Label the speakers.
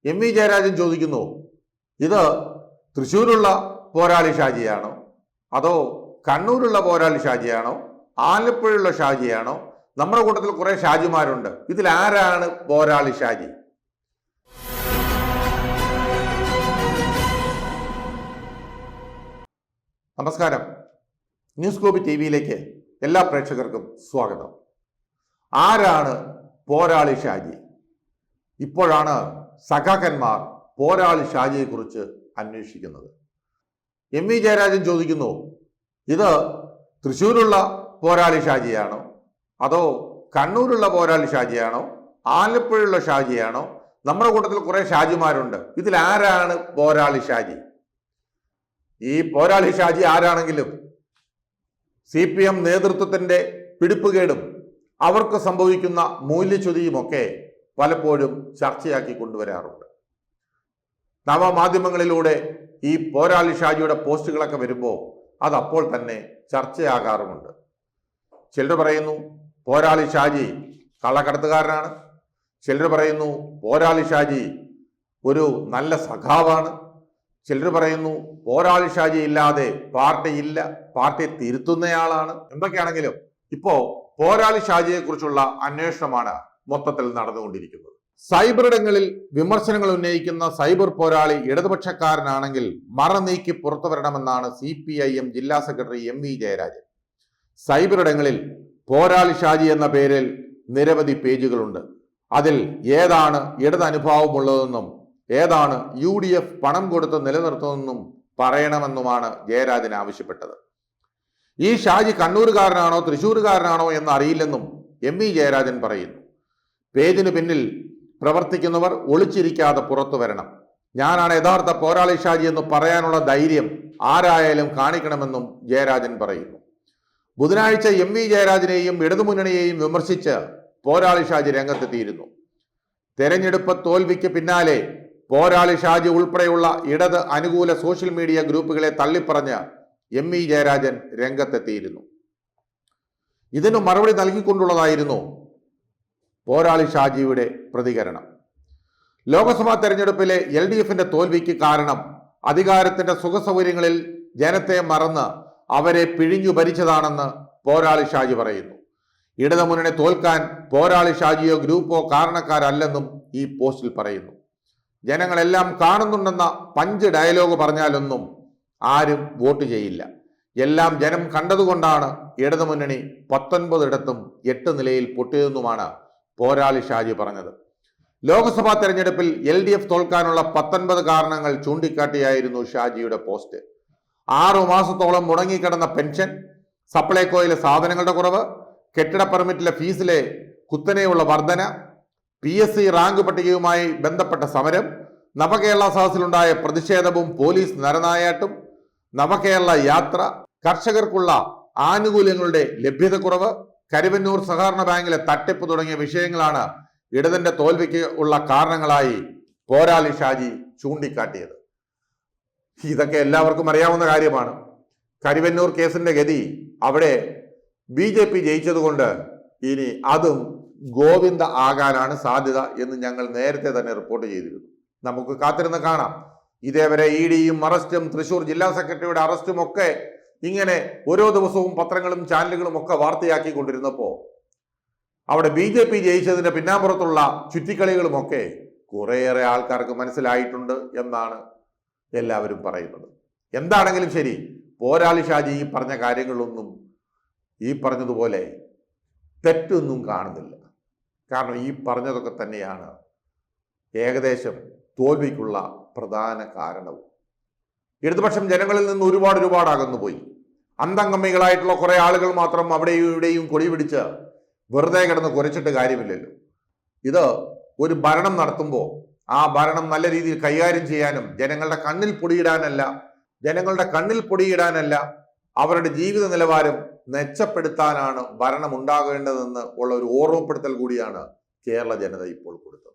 Speaker 1: V Jayarajan ചോദിക്കുന്നു, ഇത് തൃശ്ശൂരുള്ള പോരാളി ഷാജിയാണോ, അതോ കണ്ണൂരുള്ള പോരാളി ഷാജിയാണോ, ആലപ്പുഴയുള്ള ഷാജിയാണോ? നമ്മുടെ കൂട്ടത്തിൽ കുറെ ഷാജിമാരുണ്ട്, ഇതിൽ ആരാണ് പോരാളി ഷാജി? നമസ്കാരം, ന്യൂസ് ഗ്ലോബി ടിവിയിലേക്ക് എല്ലാ പ്രേക്ഷകർക്കും സ്വാഗതം. ആരാണ് പോരാളി ഷാജി? ഇപ്പോഴാണ് സഖാക്കന്മാർ പോരാളി ഷാജിയെ കുറിച്ച് അന്വേഷിക്കുന്നത്. വി ജയരാജൻ ചോദിക്കുന്നു, ഇത് തൃശ്ശൂരുള്ള പോരാളി ഷാജിയാണോ, അതോ കണ്ണൂരുള്ള പോരാളി ഷാജിയാണോ, ആലപ്പുഴയുള്ള ഷാജിയാണോ? നമ്മുടെ കൂട്ടത്തിൽ കുറെ ഷാജിമാരുണ്ട്, ഇതിൽ ആരാണ് പോരാളി ഷാജി? ഈ പോരാളി ഷാജി ആരാണെങ്കിലും CPM നേതൃത്വത്തിന്റെ പിടിപ്പുകേടും അവർക്ക് സംഭവിക്കുന്ന മൂല്യച്യുതിയുമൊക്കെ പലപ്പോഴും ചർച്ചയാക്കി കൊണ്ടുവരാറുണ്ട്. നവമാധ്യമങ്ങളിലൂടെ ഈ പോരാളി ഷാജിയുടെ പോസ്റ്റുകളൊക്കെ വരുമ്പോൾ അതപ്പോൾ തന്നെ ചർച്ചയാകാറുമുണ്ട്. ചിലർ പറയുന്നു പോരാളി ഷാജി കള്ളക്കടത്തുകാരനാണ്, ചിലർ പറയുന്നു പോരാളി ഷാജി ഒരു നല്ല സഖാവാണ്, ചിലർ പറയുന്നു പോരാളി ഷാജി ഇല്ലാതെ പാർട്ടി ഇല്ല, പാർട്ടി തിരുത്തുന്നയാളാണ്. എന്തൊക്കെയാണെങ്കിലും ഇപ്പോ പോരാളി ഷാജിയെ കുറിച്ചുള്ള അന്വേഷണമാണ് മൊത്തത്തിൽ നടന്നുകൊണ്ടിരിക്കുന്നത്. സൈബർ ഇടങ്ങളിൽ വിമർശനങ്ങൾ ഉന്നയിക്കുന്ന സൈബർ പോരാളി ഇടതുപക്ഷക്കാരനാണെങ്കിൽ മറ നീക്കി പുറത്തു വരണമെന്നാണ് CPIM ജില്ലാ സെക്രട്ടറി വി ജയരാജൻ. സൈബർ ഇടങ്ങളിൽ പോരാളി ഷാജി എന്ന പേരിൽ നിരവധി പേജുകളുണ്ട്. അതിൽ ഏതാണ് ഇടത് അനുഭാവമുള്ളതെന്നും ഏതാണ് UDF പണം കൊടുത്ത് നിലനിർത്തുന്നതെന്നും പറയണമെന്നുമാണ് ജയരാജൻ ആവശ്യപ്പെട്ടത്. ഈ ഷാജി കണ്ണൂരുകാരനാണോ തൃശ്ശൂരുകാരനാണോ എന്ന് അറിയില്ലെന്നും വി ജയരാജൻ പറയുന്നു. പേജിന് പിന്നിൽ പ്രവർത്തിക്കുന്നവർ ഒളിച്ചിരിക്കാതെ പുറത്തു വരണം. ഞാനാണ് യഥാർത്ഥ പോരാളി ഷാജി എന്ന് പറയാനുള്ള ധൈര്യം ആരായാലും കാണിക്കണമെന്നും ജയരാജൻ പറയുന്നു. ബുധനാഴ്ച വി ജയരാജനെയും ഇടതുമുന്നണിയെയും വിമർശിച്ച് പോരാളി ഷാജി രംഗത്തെത്തിയിരുന്നു. തെരഞ്ഞെടുപ്പ് തോൽവിക്ക് പിന്നാലെ പോരാളി ഷാജി ഉൾപ്പെടെയുള്ള ഇടത് അനുകൂല സോഷ്യൽ മീഡിയ ഗ്രൂപ്പുകളെ തള്ളിപ്പറഞ്ഞ് വി ജയരാജൻ രംഗത്തെത്തിയിരുന്നു. ഇതിനു മറുപടി നൽകിക്കൊണ്ടുള്ളതായിരുന്നു പോരാളി ഷാജിയുടെ പ്രതികരണം. ലോക്സഭാ തെരഞ്ഞെടുപ്പിലെ LDFന്റെ തോൽവിക്ക് കാരണം അധികാരത്തിന്റെ സുഖസൗകര്യങ്ങളിൽ ജനത്തെ മറന്ന് അവരെ പിഴിഞ്ഞു ഭരിച്ചതാണെന്ന് പോരാളി ഷാജി പറയുന്നു. ഇടതുമുന്നണി തോൽക്കാൻ പോരാളി ഷാജിയോ ഗ്രൂപ്പോ കാരണക്കാരല്ലെന്നും ഈ പോസ്റ്റിൽ പറയുന്നു. ജനങ്ങളെല്ലാം കാണുന്നുണ്ടെന്ന പഞ്ച് ഡയലോഗ് പറഞ്ഞാലൊന്നും ആരും വോട്ട് ചെയ്യില്ല. എല്ലാം ജനം കണ്ടതുകൊണ്ടാണ് ഇടതുമുന്നണി 19 ഇടത്തും 8 നിലയിൽ പൊട്ടിയതെന്നുമാണ് പോരാളി ഷാജി പറഞ്ഞത്. ലോക്സഭാ തെരഞ്ഞെടുപ്പിൽ LDF തോൽക്കാനുള്ള 19 കാരണങ്ങൾ ചൂണ്ടിക്കാട്ടിയായിരുന്നു ഷാജിയുടെ പോസ്റ്റ്. 6 മാസത്തോളം മുടങ്ങിക്കിടന്ന പെൻഷൻ, സപ്ലൈകോയിലെ സാധനങ്ങളുടെ കുറവ്, കെട്ടിട പെർമിറ്റിലെ ഫീസിലെ കുത്തനെയുള്ള വർധന, PSC റാങ്ക് പട്ടികയുമായി ബന്ധപ്പെട്ട സമരം, നവകേരള സദസ്സിലുണ്ടായ പ്രതിഷേധവും പോലീസ് നരനായാട്ടും, നവകേരള യാത്ര, കർഷകർക്കുള്ള ആനുകൂല്യങ്ങളുടെ ലഭ്യതക്കുറവ്, കരുവന്നൂർ സഹകരണ ബാങ്കിലെ തട്ടിപ്പ് തുടങ്ങിയ വിഷയങ്ങളാണ് ഇടതിന്റെ തോൽവിക്ക് ഉള്ള കാരണങ്ങളായി പോരാളി ഷാജി ചൂണ്ടിക്കാട്ടിയത്. ഇതൊക്കെ എല്ലാവർക്കും അറിയാവുന്ന കാര്യമാണ്. കരുവന്നൂർ കേസിന്റെ ഗതി അവിടെ BJP ജയിച്ചതുകൊണ്ട് ഇനി അതും ഗോവിന്ദ ആകാനാണ് സാധ്യത എന്ന് ഞങ്ങൾ നേരത്തെ തന്നെ റിപ്പോർട്ട് ചെയ്തിരുന്നു. നമുക്ക് കാത്തിരുന്ന് കാണാം. ഇതേവരെ EDയും അറസ്റ്റും തൃശ്ശൂർ ജില്ലാ സെക്രട്ടറിയുടെ അറസ്റ്റും ഒക്കെ ഇങ്ങനെ ഓരോ ദിവസവും പത്രങ്ങളും ചാനലുകളും ഒക്കെ വാർത്തയാക്കിക്കൊണ്ടിരുന്നപ്പോൾ അവിടെ BJP ജയിച്ചതിന്റെ പിന്നാമ്പുറത്തുള്ള ചുറ്റിക്കളികളുമൊക്കെ കുറേയേറെ ആൾക്കാർക്ക് മനസ്സിലായിട്ടുണ്ട് എന്നാണ് എല്ലാവരും പറയുന്നത്. എന്താണെങ്കിലും ശരി, പോരാളി ഷാജി ഈ പറഞ്ഞ കാര്യങ്ങളൊന്നും ഈ പറഞ്ഞതുപോലെ തെറ്റൊന്നും കാണുന്നില്ല. കാരണം ഈ പറഞ്ഞതൊക്കെ തന്നെയാണ് ഏകദേശം തോൽവിക്കുള്ള പ്രധാന കാരണവും. ഇടതുപക്ഷം ജനങ്ങളിൽ നിന്ന് ഒരുപാട് അകന്നുപോയി. അന്തംഗമ്മികളായിട്ടുള്ള കുറെ ആളുകൾ മാത്രം അവിടെയും ഇവിടെയും കൊടി പിടിച്ച് വെറുതെ കിടന്ന് കുരച്ചിട്ട് കാര്യമില്ലല്ലോ. ഇത് ഒരു ഭരണം നടത്തുമ്പോൾ ആ ഭരണം നല്ല രീതിയിൽ കൈകാര്യം ചെയ്യാനും ജനങ്ങളുടെ കണ്ണിൽ പൊടിയിടാനല്ല അവരുടെ ജീവിത നിലവാരം മെച്ചപ്പെടുത്താനാണ് ഭരണം ഉണ്ടാകേണ്ടതെന്ന് ഉള്ള ഒരു ഓർമ്മപ്പെടുത്തൽ കൂടിയാണ് കേരള ജനത ഇപ്പോൾ കൊടുത്തത്.